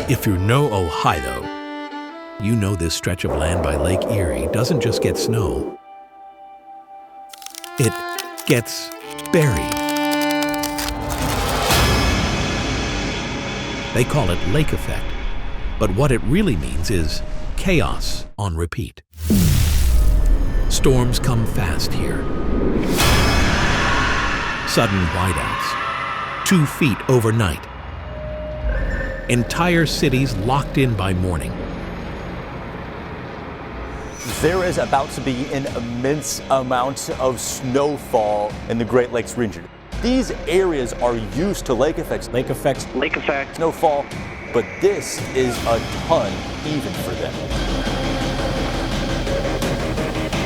If you know Ohio, you know this stretch of land by Lake Erie doesn't just get snow. It gets buried. They call it lake effect, but what it really means is chaos on repeat. Storms come fast here. Sudden whiteouts, 2 feet overnight. Entire cities locked in by morning. There is about to be an immense amount of snowfall in the Great Lakes region. These areas are used to lake effects, snowfall, but this is a ton even for them.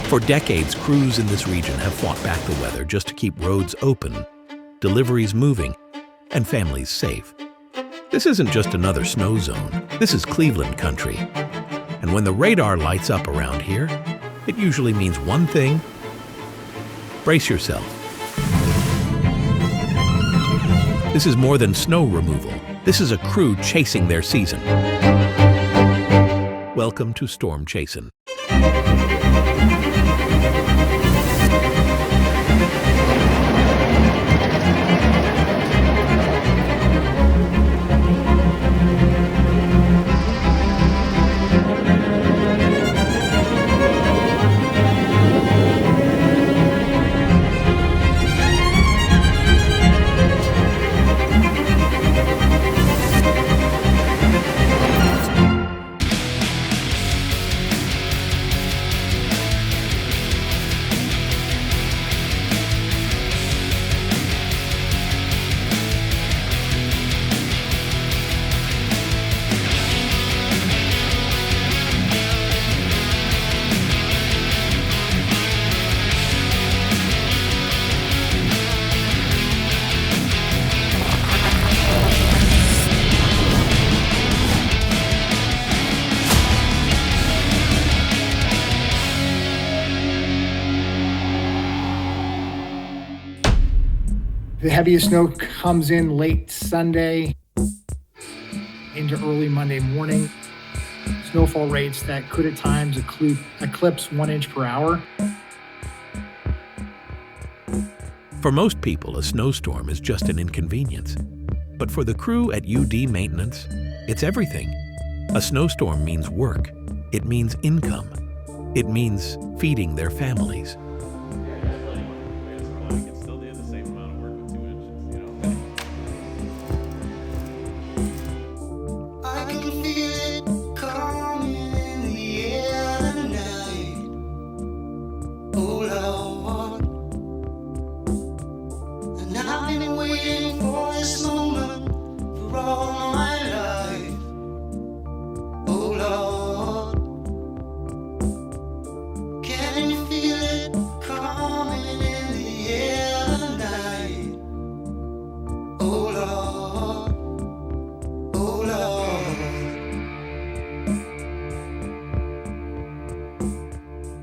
For decades, crews in this region have fought back the weather just to keep roads open, deliveries moving, and families safe. This isn't just another snow zone. This is Cleveland country. And when the radar lights up around here, it usually means one thing: brace yourself. This is more than snow removal. This is a crew chasing their season. Welcome to Storm Chasin. The heaviest snow comes in late Sunday into early Monday morning. Snowfall rates that could at times eclipse 1 inch per hour. For most people, a snowstorm is just an inconvenience. But for the crew at UD Maintenance, it's everything. A snowstorm means work. It means income. It means feeding their families.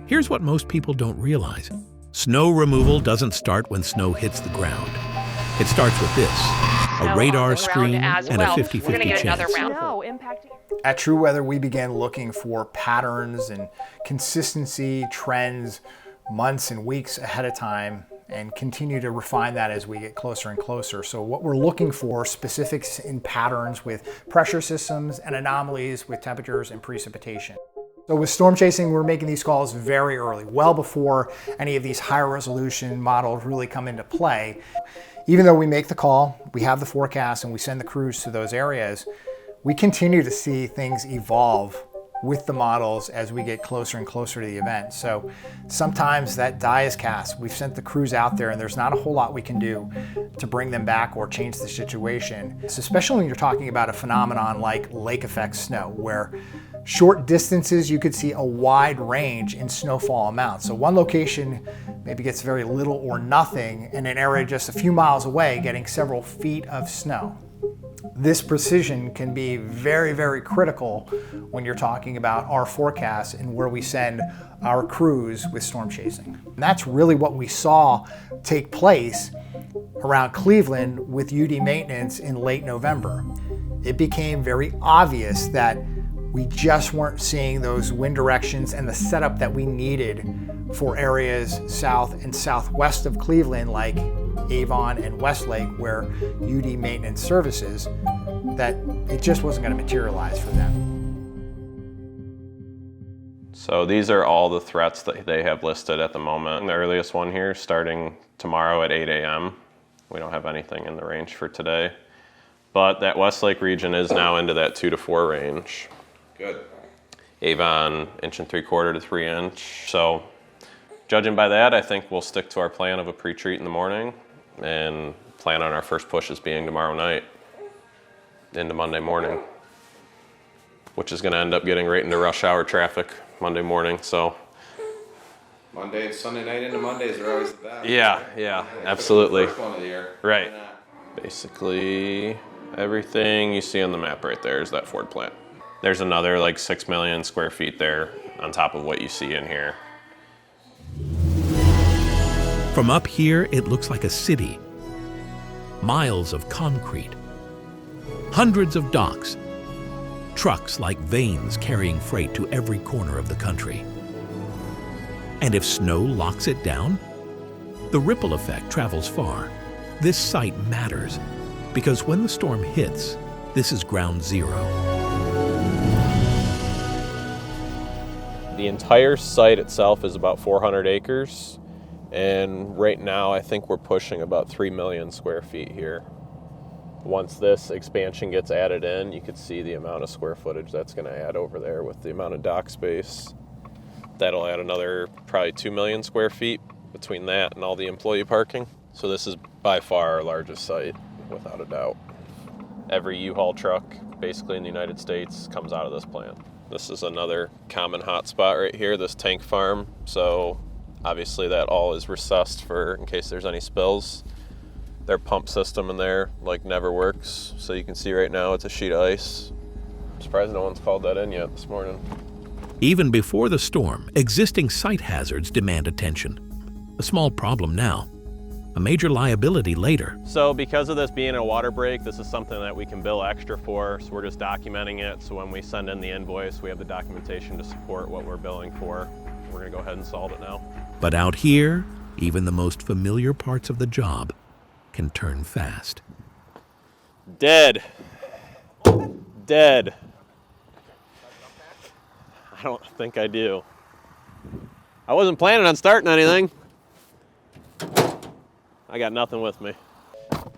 Here's what most people don't realize. Snow removal doesn't start when snow hits the ground. It starts with this, a radar screen and a 50-50 chance. At True Weather, we began looking for patterns and consistency, trends, months and weeks ahead of time, and continue to refine that as we get closer and closer. So what we're looking for, specifics in patterns with pressure systems and anomalies with temperatures and precipitation. So with storm chasing, we're making these calls very early, well before any of these higher resolution models really come into play. Even though we make the call, we have the forecast, and we send the crews to those areas, we continue to see things evolve with the models as we get closer and closer to the event. So sometimes that die is cast. We've sent the crews out there and there's not a whole lot we can do to bring them back or change the situation. Especially when you're talking about a phenomenon like lake effect snow, where short distances you could see a wide range in snowfall amounts. So one location maybe gets very little or nothing, and an area just a few miles away getting several feet of snow. This precision can be very, very critical when you're talking about our forecasts and where we send our crews with storm chasing. And that's really what we saw take place around Cleveland with UD Maintenance in late November. it became very obvious that we just weren't seeing those wind directions and the setup that we needed for areas south and southwest of Cleveland, like Avon and Westlake, where UD maintenance services, that it just wasn't going to materialize for them. So these are all the threats that they have listed at the moment. The earliest one here starting tomorrow at 8 a.m. We don't have anything in the range for today. But that Westlake region is now into that 2 to 4 range. Good. Avon, 1 3/4 to 3 inch. So judging by that, I think we'll stick to our plan of a pre-treat in the morning and plan on our first pushes being tomorrow night into Monday morning, which is going to end up getting right into rush hour traffic Monday morning. So Monday and Sunday night into Mondays are always the best. yeah, absolutely. First one of the year. Right. Basically, everything you see on the map right there is that Ford plant. There's another like 6 million square feet there on top of what you see in here. From up here, it looks like a city. Miles of concrete, hundreds of docks, trucks like veins carrying freight to every corner of the country. And if snow locks it down, the ripple effect travels far. This site matters because when the storm hits, this is ground zero. The entire site itself is about 400 acres, and right now I think we're pushing about 3 million square feet here. Once this expansion gets added in, you could see the amount of square footage that's going to add over there with the amount of dock space. That'll add another probably 2 million square feet between that and all the employee parking. So this is by far our largest site, without a doubt. Every U-Haul truck basically in the United States comes out of this plant. This is another common hotspot right here, this tank farm. So obviously that all is recessed for in case there's any spills. Their pump system in there like never works. So you can see right now it's a sheet of ice. I'm surprised no one's called that in yet this morning. Even before the storm, existing site hazards demand attention. A small problem now, a major liability later. So because of this being a water break, this is something that we can bill extra for, so we're just documenting it. So when we send in the invoice, we have the documentation to support what we're billing for. We're gonna go ahead and solve it now. But out here, even the most familiar parts of the job can turn fast. Dead. Dead. I don't think I do. I wasn't planning on starting anything. I got nothing with me.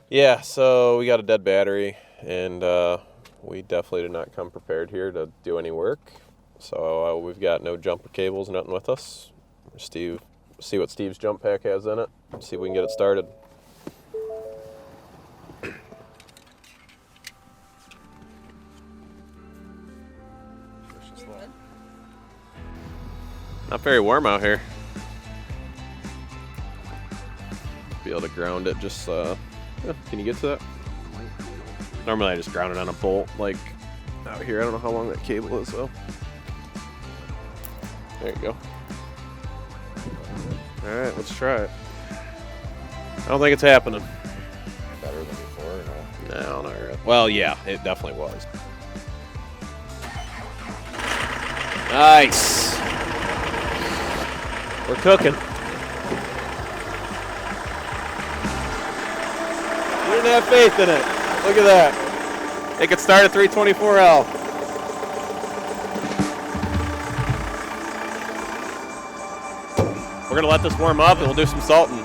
Yeah, so we got a dead battery, and we definitely did not come prepared here to do any work. So we've got no jumper cables, nothing with us. See what Steve's jump pack has in it. See if we can get it started. Not very warm out here. Be able to ground it just, yeah, can you get to that? Normally I just ground it on a bolt like out here. I don't know how long that cable is though. There you go. All right, let's try it. I don't think it's happening. Better than before, no? No, not really. Well, yeah, it definitely was. Nice. We're cooking. We didn't have faith in it. Look at that. It could start at 324L. We're gonna let this warm up and we'll do some salting.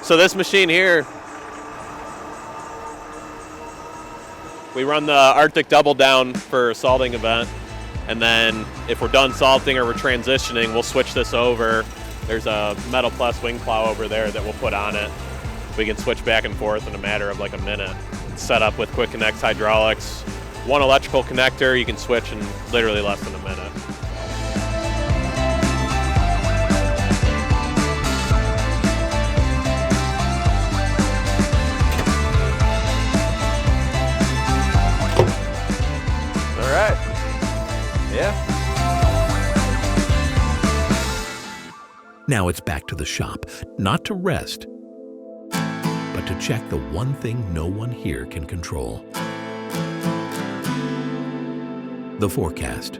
So this machine here, we run the Arctic double down for a salting event. And then if we're done salting or we're transitioning, we'll switch this over. There's a Metal Plus wing plow over there that we'll put on it. We can switch back and forth in a matter of like a minute. It's set up with Quick Connect hydraulics. One electrical connector you can switch in literally less than a minute. All right. Yeah. Now it's back to the shop, not to rest, but to to check the one thing no one here can control. The forecast.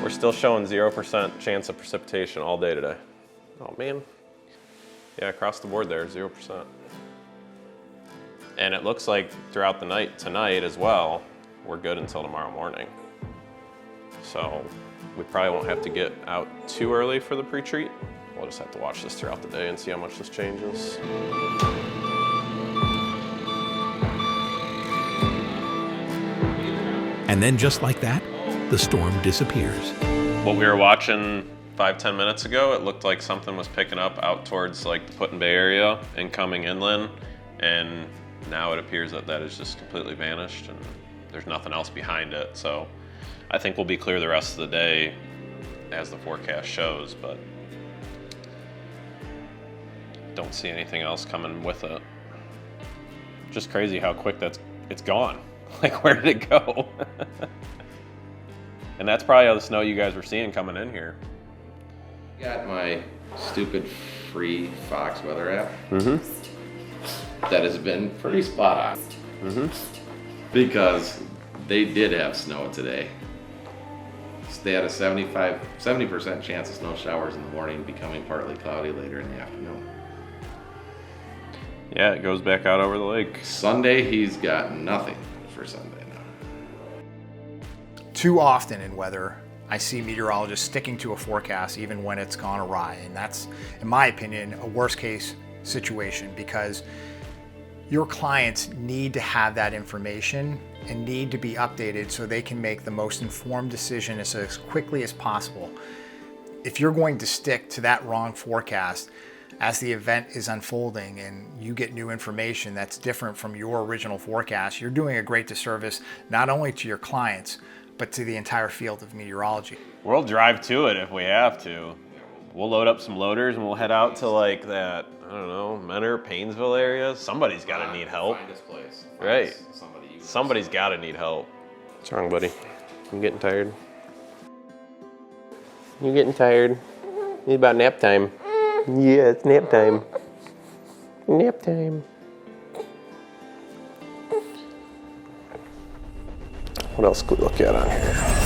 We're still showing 0% chance of precipitation all day today. Oh man. Yeah, across the board there, 0%. And it looks like throughout the night tonight as well, we're good until tomorrow morning. So we probably won't have to get out too early for the pre-treat. We'll just have to watch this throughout the day and see how much this changes. And then just like that, the storm disappears. What we were watching 5-10 minutes ago, it looked like something was picking up out towards like the Put-in-Bay area and coming inland. And now it appears that that has just completely vanished and there's nothing else behind it. So I think we'll be clear the rest of the day as the forecast shows, but don't see anything else coming with it. Just crazy how quick it's gone. Like, where did it go? And that's probably all the snow you guys were seeing coming in here. Got my stupid free Fox weather app. Mm-hmm. That has been pretty spot on. Mm-hmm. Because they did have snow today. They had a 70% chance of snow showers in the morning, becoming partly cloudy later in the afternoon. Yeah, it goes back out over the lake. Sunday, he's got nothing for Sunday now. Too often in weather, I see meteorologists sticking to a forecast even when it's gone awry. And that's, in my opinion, a worst case situation because your clients need to have that information and need to be updated so they can make the most informed decision as quickly as possible. If you're going to stick to that wrong forecast as the event is unfolding and you get new information that's different from your original forecast, you're doing a great disservice not only to your clients, but to the entire field of meteorology. We'll drive to it if we have to. We'll load up some loaders and we'll head out to like that, I don't know, Menor, Paynesville area. Somebody's got to need help. Find this place. Right. Somebody's got to need help. What's wrong, buddy? You getting tired? You getting tired? It's about nap time. Yeah, it's nap time. Nap time. What else could we look at on here?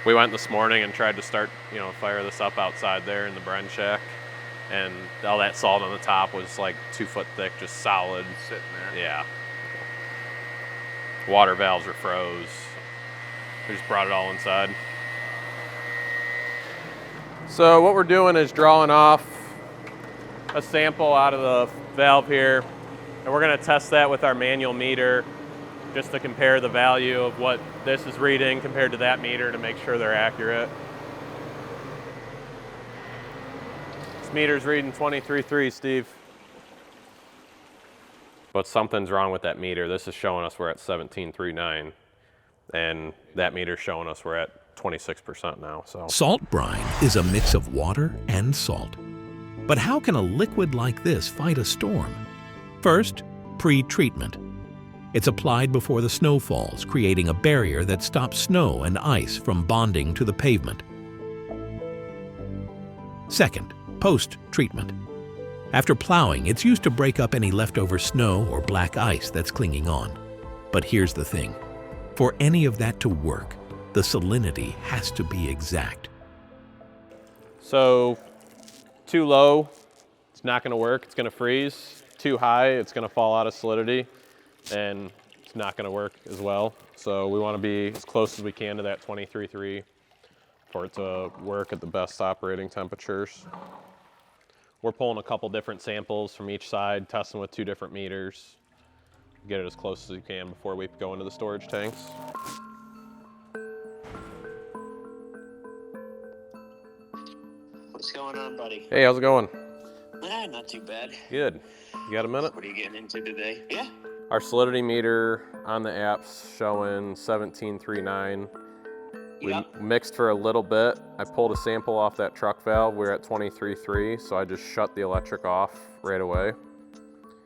We went this morning and tried to start, fire this up outside there in the Brine shack. And all that salt on the top was like 2 foot thick, just solid. sitting there. Yeah. Water valves were froze. We just brought it all inside. So what we're doing is drawing off a sample out of the valve here. And we're gonna test that with our manual meter just to compare the value of what this is reading compared to that meter to make sure they're accurate. This meter's reading 23.3, Steve. But something's wrong with that meter. This is showing us we're at 17.39, and that meter's showing us we're at 26% now. So Salt brine is a mix of water and salt. But how can a liquid like this fight a storm? First, pre-treatment. It's applied before the snow falls, creating a barrier that stops snow and ice from bonding to the pavement. Second, post-treatment. After plowing, it's used to break up any leftover snow or black ice that's clinging on. But here's the thing. For any of that to work, the salinity has to be exact. So too low, it's not gonna work, it's gonna freeze. Too high, it's gonna fall out of solidity, and it's not gonna work as well. So we wanna be as close as we can to that 23.3 for it to work at the best operating temperatures. We're pulling a couple different samples from each side, testing with 2 different meters. Get it as close as you can before we go into the storage tanks. What's going on, buddy? Hey, how's it going? Not too bad. Good. You got a minute? What are you getting into today? Yeah. Our solidity meter on the app's showing 1739. We mixed for a little bit. I pulled a sample off that truck valve. We're at 23.3, so I just shut the electric off right away.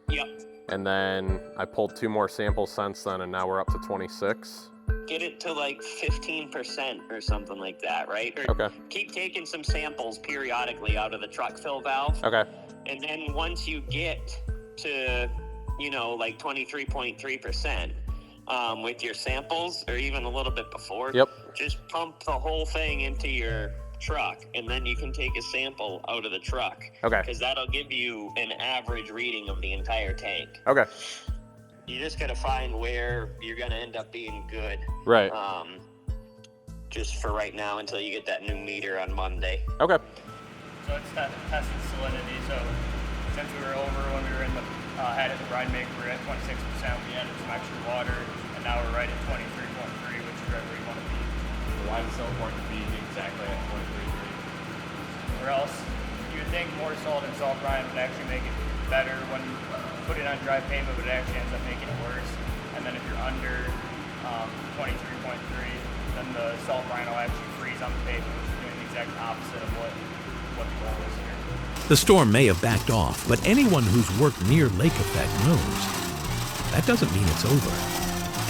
Yep. And then I pulled 2 more samples since then, and now we're up to 26. Get it to like 15% or something like that, right? Or Okay. keep taking some samples periodically out of the truck fill valve. Okay. And then once you get to, you know, like 23.3%, with your samples, or even a little bit before, just pump the whole thing into your truck, and then you can take a sample out of the truck. Okay. Because that'll give you an average reading of the entire tank. Okay. You just gotta find where you're gonna end up being good. Right. Just for right now until you get that new meter on Monday. Okay. So it's testing salinity. So since we were over when we were in the had it in the brine maker, we were at 26%. We added some extra water, and now we're right at 23.3, which is right where you want to be. Why is it so important to be exactly at 23.3? Or else you would think more salt and salt brine would actually make it better when you put it on dry pavement, but it actually ends up making it worse. And then if you're under 23.3, then the salt brine will actually freeze on the pavement, which is doing the exact opposite of what the goal is here. The storm may have backed off, but anyone who's worked near lake effect knows that doesn't mean it's over.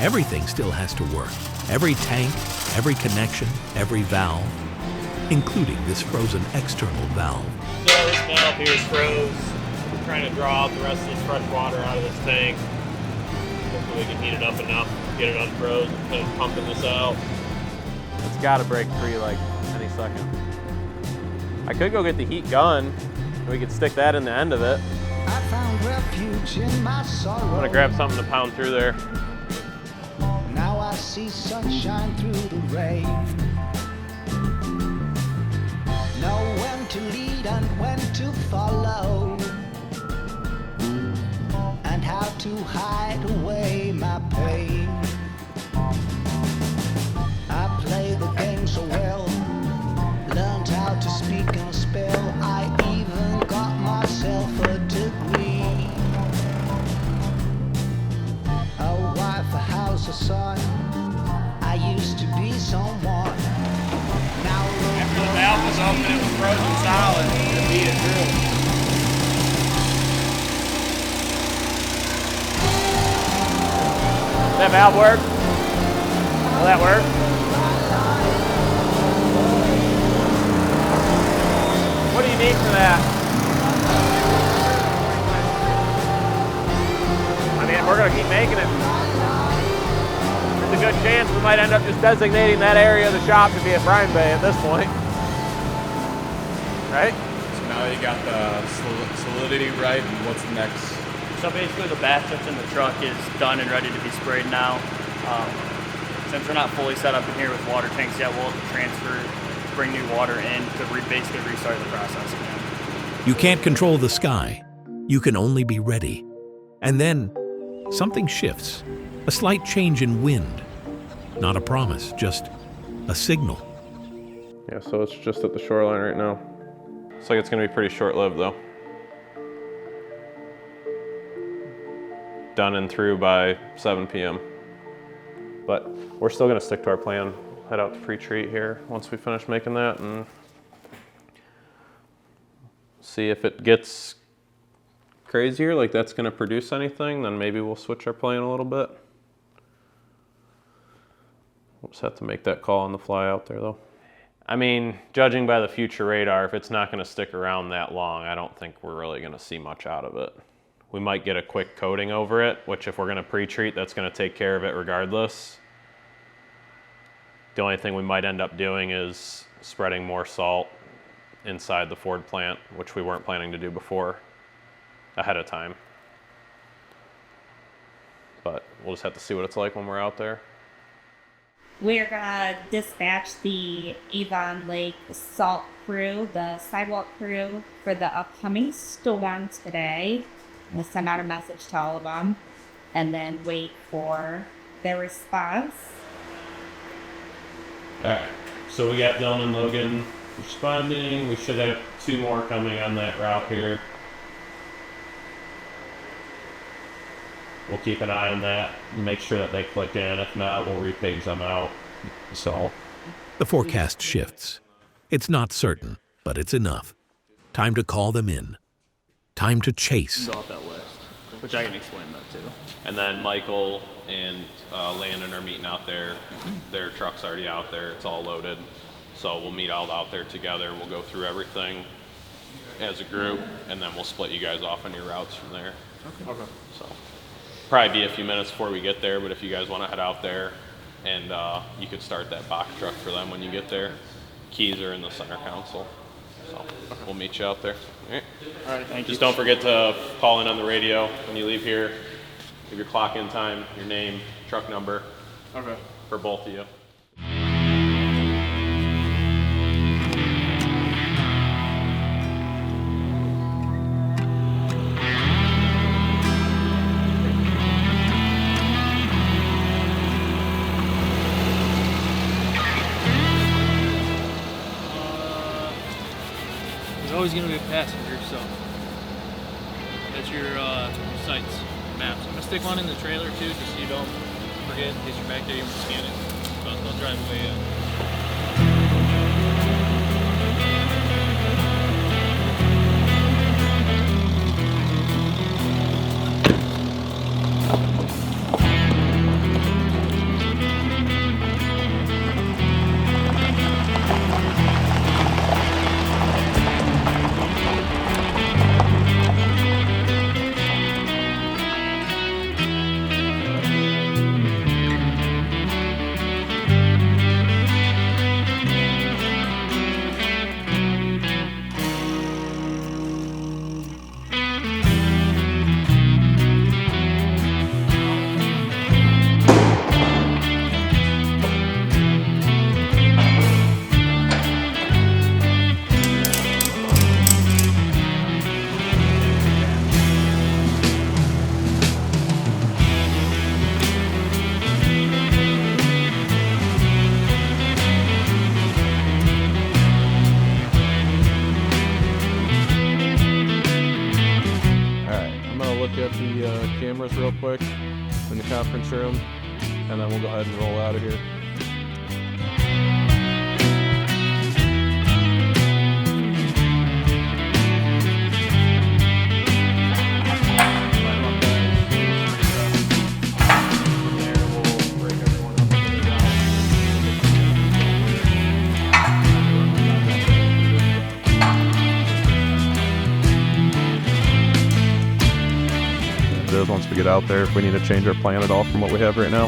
Everything still has to work. Every tank, every connection, every valve, including this frozen external valve. So this valve here is froze. We're trying to draw out the rest of this fresh water out of this tank. Hopefully we can heat it up enough, get it unfroze, and kind of pumping this out. It's got to break free like any second. I could go get the heat gun. We could stick that in the end of it. I found refuge in my sorrow. I'm gonna grab something to pound through there. Now I see sunshine through the rain. Know when to lead and when to follow, and how to hide away my pain. I play the game so well, learned how to speak and spell. I even got myself a degree. A wife, a house, a son. I used to be someone. Now After the valve was open, it was frozen solid. It beat it through. Does that valve work? Will that work? What do you need for that? I mean, we're going to keep making it. There's a good chance we might end up just designating that area of the shop to be at Brine Bay at this point. Right? So now you got the solidity right, and what's next? So basically the batch that's in the truck is done and ready to be sprayed now. Since we're not fully set up in here with water tanks yet, we'll have to transfer, bring new water in to basically restart the process again. You can't control the sky. You can only be ready. And then something shifts. A slight change in wind. Not a promise, just a signal. Yeah, so it's just at the shoreline right now. Looks like it's going to be pretty short-lived though. Done and through by 7 p.m. But we're still going to stick to our plan. Head out to pre-treat here once we finish making that and see if it gets crazier, like that's going to produce anything, then maybe we'll switch our plan a little bit. We'll just have to make that call on the fly out there though. I mean, judging by the future radar, if it's not going to stick around that long, I don't think we're really going to see much out of it. We might get a quick coating over it, which if we're going to pre-treat, that's going to take care of it regardless. The only thing we might end up doing is spreading more salt inside the Ford plant, which we weren't planning to do before ahead of time. But we'll just have to see what it's like when we're out there. We're gonna dispatch the Avon Lake salt crew, the Sidewalk crew, for the upcoming storm today. We'll send out a message to all of them and then wait for their response. Alright, so we got Dylan and Logan responding. We should have 2 more coming on that route here. We'll keep an eye on that and make sure that they click in. If not, we'll repage them out. So The forecast shifts. It's not certain, but it's enough. Time to call them in. Time to chase. Fill out that list, which I can explain that too. And then Michael and Landon are meeting out there. Their truck's already out there. It's all loaded. So we'll meet all out there together. We'll go through everything as a group, and then we'll split you guys off on your routes from there. Okay. So probably be a few minutes before we get there, but if you guys want to head out there, and you could start that box truck for them when you get there. Keys are in the center console. So we'll meet you out there. All right. All right, thank you. Just don't forget to call in on the radio when you leave here. Give your clock in time, your name, truck number. Okay. For both of you. Always going to be a passenger, so that's your sights, maps. I'm going to stick one in the trailer too, just so you don't forget in case you're back there, you want to scan it. Don't drive away yet. At the cameras real quick in the conference room, and then we'll go ahead and roll out of here. Once we get out there, if we need to change our plan at all from what we have right now.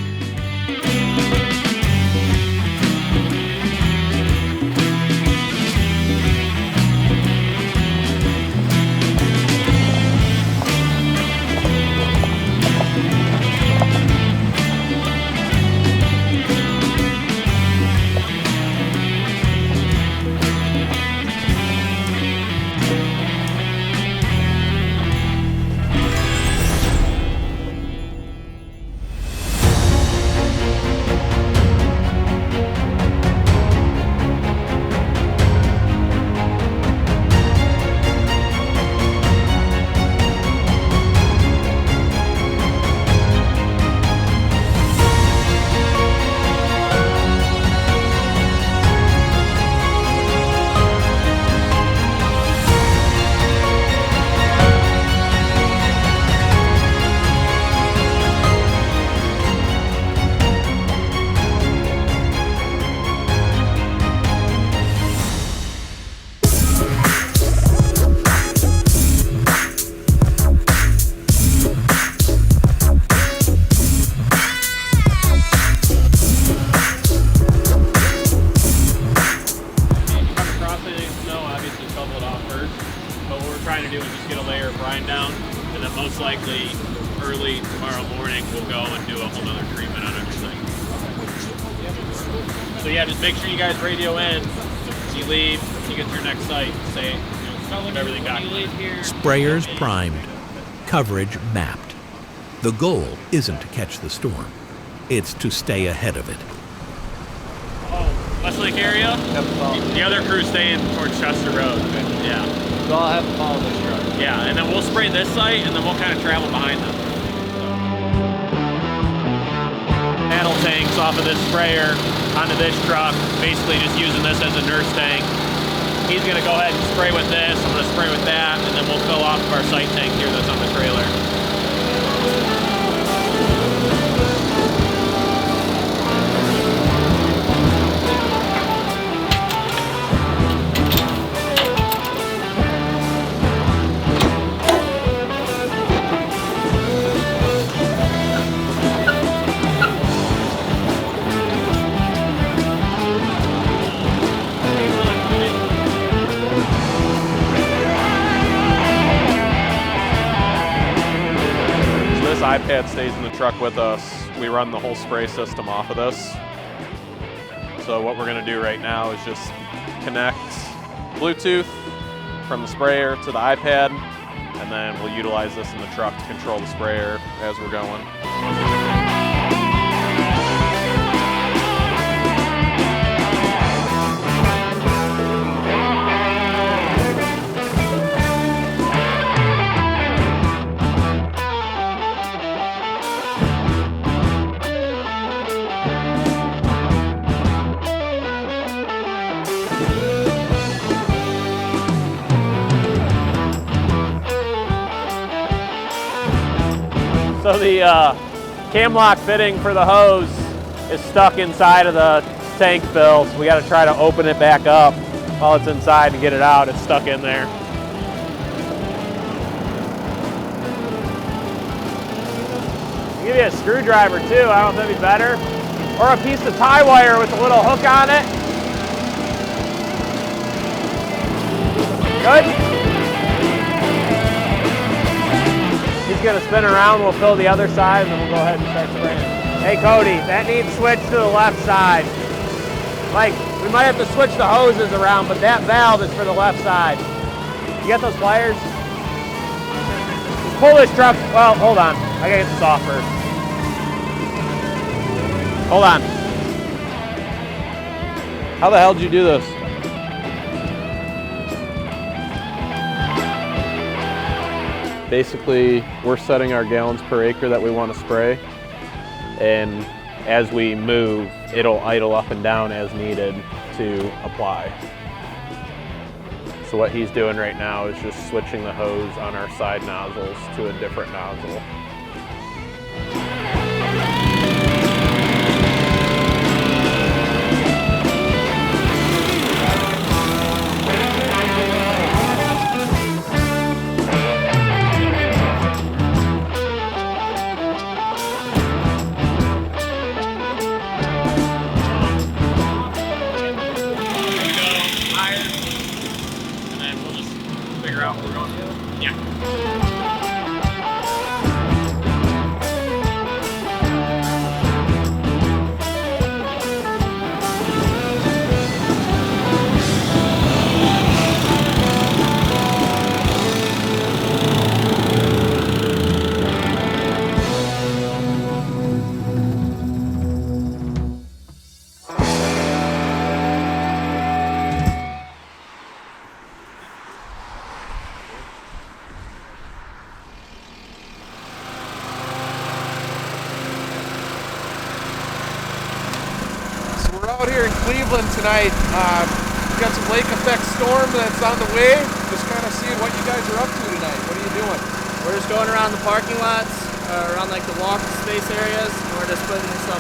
trying to do is just get a layer of brine down, and then most likely early tomorrow morning we'll go and do a whole other treatment on everything. So yeah, just make sure you guys radio in as you leave, you get to your next site, say, everything back. Sprayers primed, coverage mapped. The goal isn't to catch the storm, it's to stay ahead of it. Westlake area? The other crew's staying towards Chester Road. Yeah. So I'll have to follow this truck. Yeah, and then we'll spray this site, and then we'll kind of travel behind them. Paddle tanks off of this sprayer onto this truck, basically just using this as a nurse tank. He's gonna go ahead and spray with this, I'm gonna spray with that, and then we'll fill off of our site tank here that's on the trailer. iPad stays in the truck with us. We run the whole spray system off of this. So what we're going to do right now is just connect Bluetooth from the sprayer to the iPad, and then we'll utilize this in the truck to control the sprayer as we're going. So the cam lock fitting for the hose is stuck inside of the tank fill, so we got to try to open it back up while it's inside to get it out. It's stuck in there. I'll give you a screwdriver too, I don't know if that'd be better. Or a piece of tie wire with a little hook on it. Good? He's gonna spin around, we'll fill the other side, and then we'll go ahead and start spraying. Hey Cody, that needs switched to the left side. Like, we might have to switch the hoses around, but that valve is for the left side. You got those pliers? Just pull this truck, well, hold on. I gotta get this off first. Hold on. How the hell did you do this? Basically, we're setting our gallons per acre that we want to spray, and as we move, it'll idle up and down as needed to apply. So what he's doing right now is just switching the hose on our side nozzles to a different nozzle. Tonight, we got some lake effect storm that's on the way. Just kind of seeing what you guys are up to tonight. What are you doing? We're just going around the parking lots, around like the walk space areas, and we're just putting some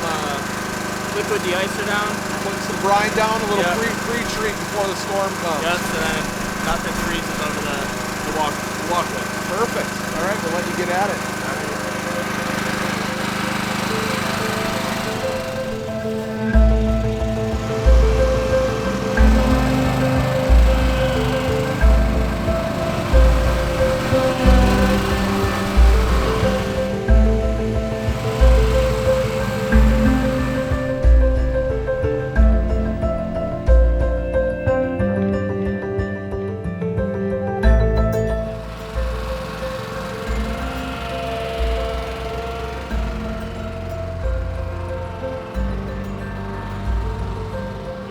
liquid de-icer down. Putting some brine down, a little pre-treat before the storm comes. Yes, and then nothing freezes over the walkway. Perfect. All right, we'll let you get at it.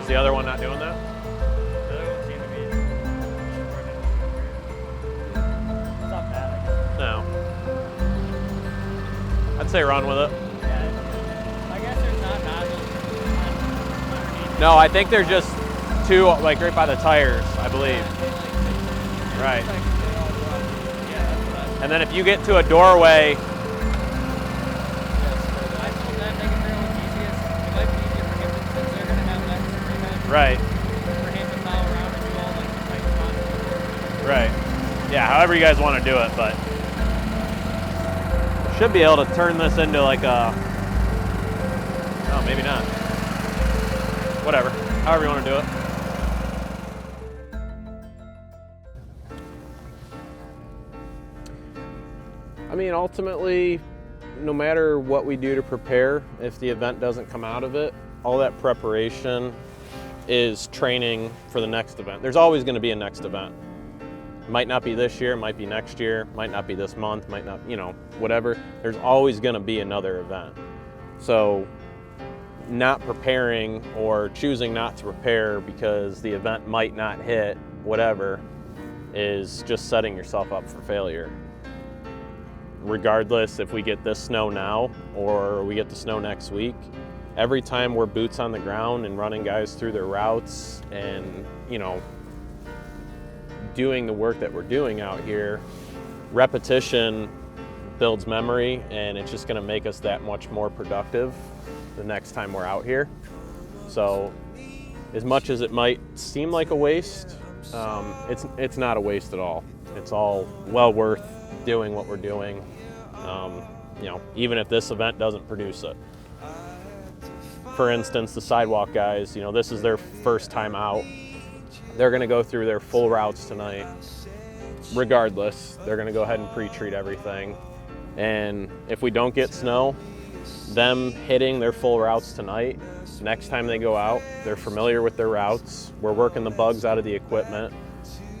Is the other one not doing that? The other one seemed to be it's not bad, I guess. No. I'd say run with it. Yeah, I guess there's not nozzles underneath. No, I think they're just two, like right by the tires, I believe. Right. And then if you get to a doorway, right. Right. Yeah, however you guys want to do it, but should be able to turn this into like a, oh, maybe not. Whatever, however you want to do it. I mean, ultimately, no matter what we do to prepare, if the event doesn't come out of it, all that preparation is training for the next event. There's always going to be a next event. Might not be this year, might be next year, might not be this month, might not, whatever. There's always going to be another event. So not preparing or choosing not to prepare because the event might not hit, whatever, is just setting yourself up for failure. Regardless if we get this snow now or we get the snow next week, every time we're boots on the ground and running guys through their routes and, doing the work that we're doing out here, repetition builds memory, and it's just going to make us that much more productive the next time we're out here. So as much as it might seem like a waste, it's not a waste at all. It's all well worth doing what we're doing, even if this event doesn't produce it. For instance, the Sidewalk guys, this is their first time out. They're going to go through their full routes tonight. Regardless, they're going to go ahead and pre-treat everything. And if we don't get snow, them hitting their full routes tonight, next time they go out, they're familiar with their routes. We're working the bugs out of the equipment.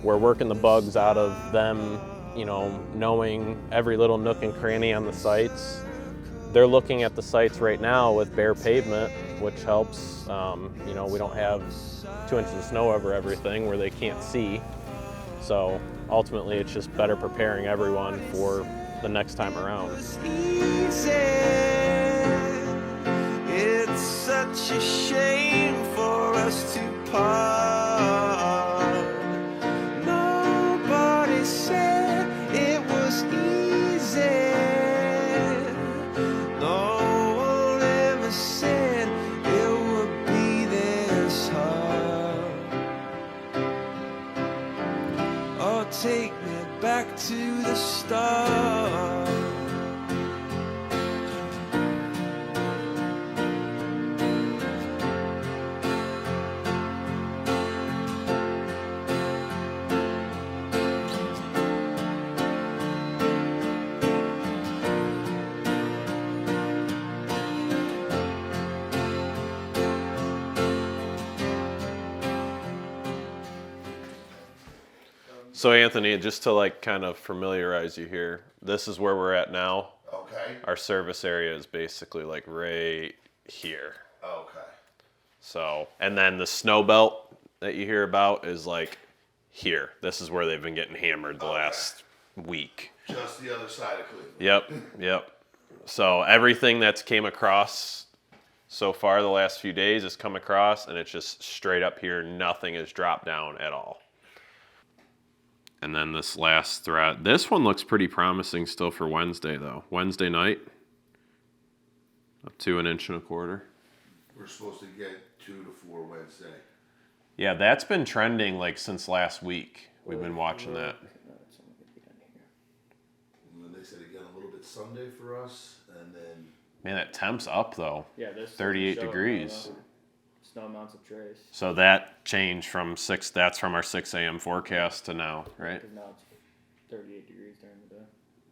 We're working the bugs out of them, knowing every little nook and cranny on the sites. They're looking at the sites right now with bare pavement, which helps. We don't have 2 inches of snow over everything where they can't see. So ultimately, it's just better preparing everyone for the next time around. It's such a shame for us to part. Nobody said it was easy. No one ever said it would be this hard. Oh, take me back to the start. So Anthony, just to kind of familiarize you here, this is where we're at now. Okay. Our service area is basically right here. Okay. So, and then the snow belt that you hear about is here. This is where they've been getting hammered the last week. Just the other side of Cleveland. Yep. So everything that's came across so far the last few days has come across, and it's just straight up here. Nothing has dropped down at all. And then this last thread, this one looks pretty promising still for Wednesday though. Wednesday night, up to 1.25 inches. We're supposed to get 2 to 4 Wednesday. Yeah, that's been trending since last week. We've been watching that. And then they said again a little bit Sunday for us, and then. Man, that temp's up though. Yeah, this 38 degrees. Snow amounts of trace. So that changed from that's from our 6 a.m. forecast to now, right? Because now it's 38 degrees during the day.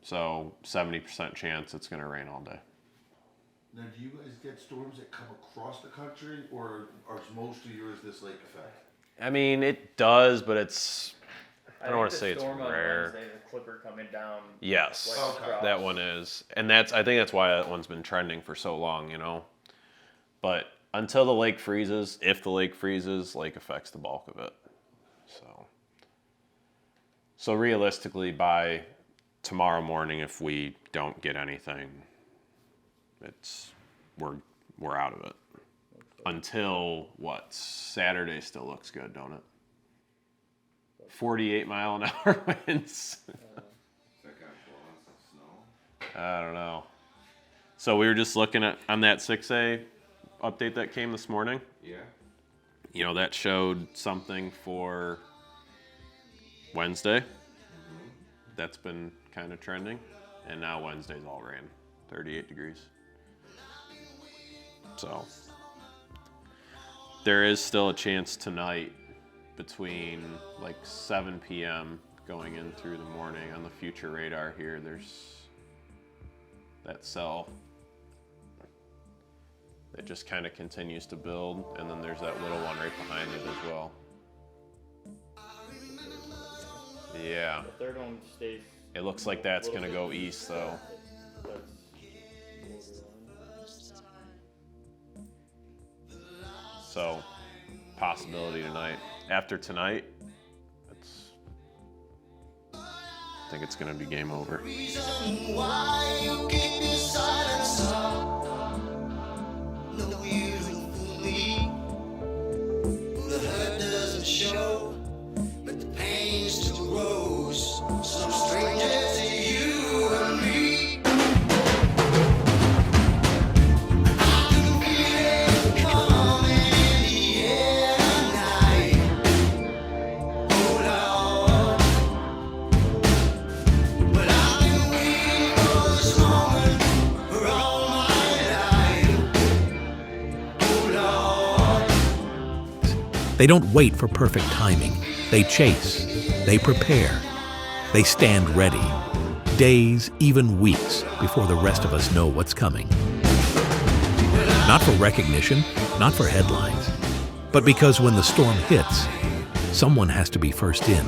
So 70% chance it's going to rain all day. Now, do you guys get storms that come across the country, or are most of yours this lake effect? I mean, it does, but it's, I don't want to say it's storm on rare. Wednesday, the clipper coming down. Yes, across. that one is. And I think that's why that one's been trending for so long, But Until the lake freezes. If the lake freezes, lake effect's the bulk of it. So realistically, by tomorrow morning, if we don't get anything, we're out of it. Until what? Saturday still looks good, don't it? 48 mile an hour winds. I don't know. So we were just looking at on that 6A update that came this morning. Yeah. You know, that showed something for Wednesday. That's been kind of trending. And now Wednesday's all rain. 38 degrees. So there is still a chance tonight between like 7 p.m. going in through the morning on the future radar here. There's that cell that just kind of continues to build, and then there's that little one right behind it as well. Yeah. The third one stays. It looks like that's going to go east though. So, possibility tonight. After tonight, I think it's going to be game over. Why you keep your silence up? No, you don't believe. The hurt doesn't show, but the pain still grows. Some stranger to you and me. They don't wait for perfect timing. They chase. They prepare. They stand ready. Days, even weeks, before the rest of us know what's coming. Not for recognition, not for headlines, but because when the storm hits, someone has to be first in.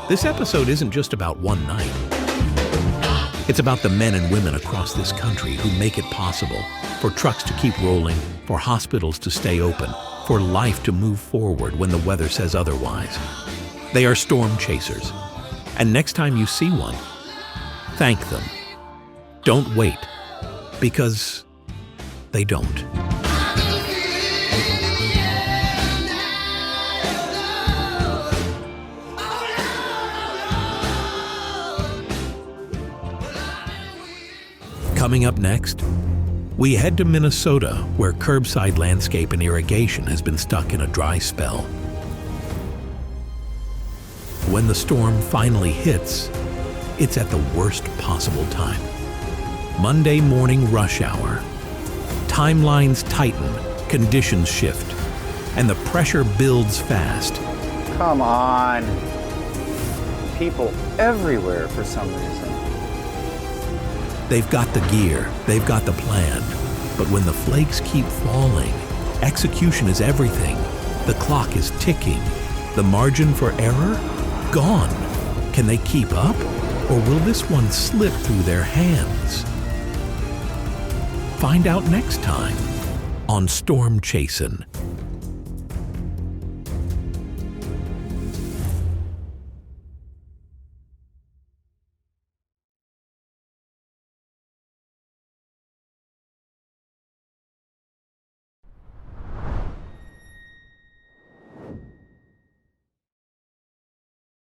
This episode isn't just about one night. It's about the men and women across this country who make it possible for trucks to keep rolling, for hospitals to stay open, for life to move forward when the weather says otherwise. They are storm chasers. And next time you see one, thank them. Don't wait, because they don't. Coming up next, we head to Minnesota, where curbside landscape and irrigation has been stuck in a dry spell. When the storm finally hits, it's at the worst possible time. Monday morning rush hour. Timelines tighten, conditions shift, and the pressure builds fast. Come on. People everywhere for some reason. They've got the gear, they've got the plan, but when the flakes keep falling, execution is everything. The clock is ticking. The margin for error? Gone. Can they keep up? Or will this one slip through their hands? Find out next time on Storm Chasin'.